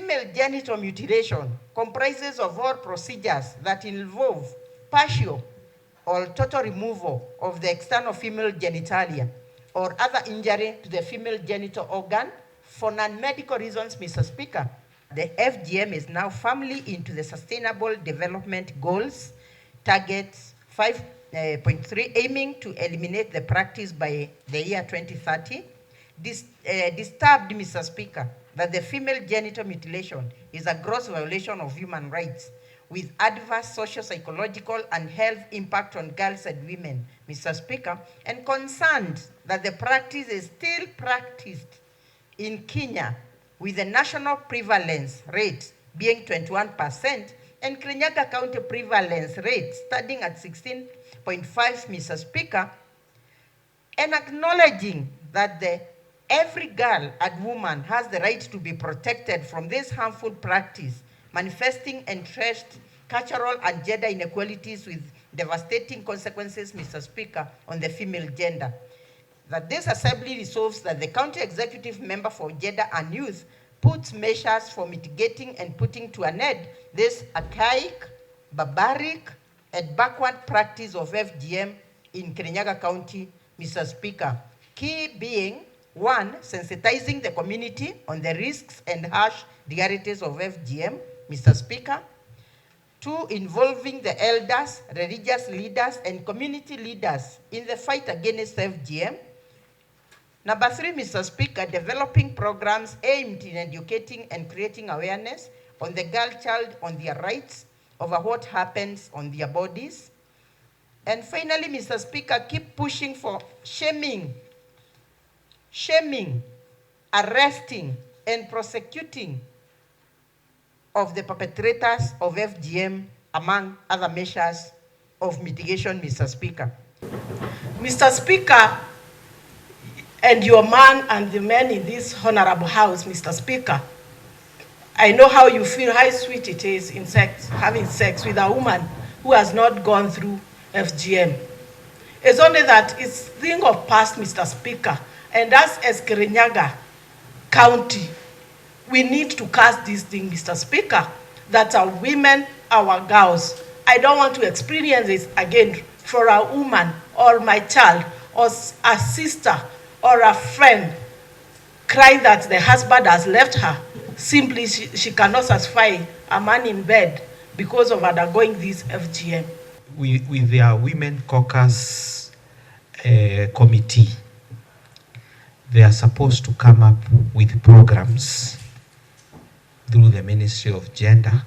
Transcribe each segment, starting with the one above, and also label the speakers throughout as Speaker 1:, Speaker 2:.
Speaker 1: female genital mutilation comprises of all procedures that involve partial or total removal of the external female genitalia or other injury to the female genital organ for non-medical reasons, Mr. Speaker. The FGM is now firmly into the Sustainable Development Goals, targets 5.3, aiming to eliminate the practice by the year 2030. Disturbed, Mr. Speaker, that the female genital mutilation is a gross violation of human rights with adverse social, psychological, and health impact on girls and women, Mr. Speaker, and concerned that the practice is still practiced in Kenya with the national prevalence rate being 21% and Kirinyaga County prevalence rate standing at 16.5, Mr. Speaker, and acknowledging that every girl and woman has the right to be protected from this harmful practice, manifesting entrenched cultural and gender inequalities with devastating consequences, Mr. Speaker, on the female gender. That this assembly resolves that the county executive member for gender and youth puts measures for mitigating and putting to an end this archaic, barbaric, and backward practice of FGM in Kirinyaga County, Mr. Speaker. Key being, 1, sensitizing the community on the risks and harsh realities of FGM, Mr. Speaker. 2, involving the elders, religious leaders, and community leaders in the fight against FGM. Number 3, Mr. Speaker, developing programs aimed in educating and creating awareness on the girl child on their rights over what happens on their bodies. And finally, Mr. Speaker, keep pushing for shaming, arresting, and prosecuting of the perpetrators of FGM, among other measures of mitigation, Mr. Speaker.
Speaker 2: Mr. Speaker, and your man and the men in this honorable house, Mr. Speaker, I know how you feel, how sweet it is in having sex with a woman who has not gone through FGM. It's only that it's thing of past, Mr. Speaker, and us as Kirinyaga County, we need to cast this thing, Mr. Speaker, that our women, our girls, I don't want to experience this again for a woman or my child or a sister or a friend crying that the husband has left her. Simply she cannot satisfy a man in bed because of undergoing this FGM.
Speaker 3: With their Women Caucus committee, they are supposed to come up with programs through the Ministry of Gender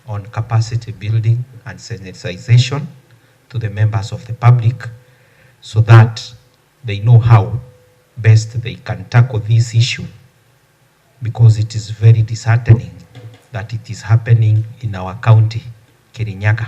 Speaker 3: on capacity building and sensitization to the members of the public so that they know how best they can tackle this issue, because it is very disheartening that it is happening in our county, Kirinyaga.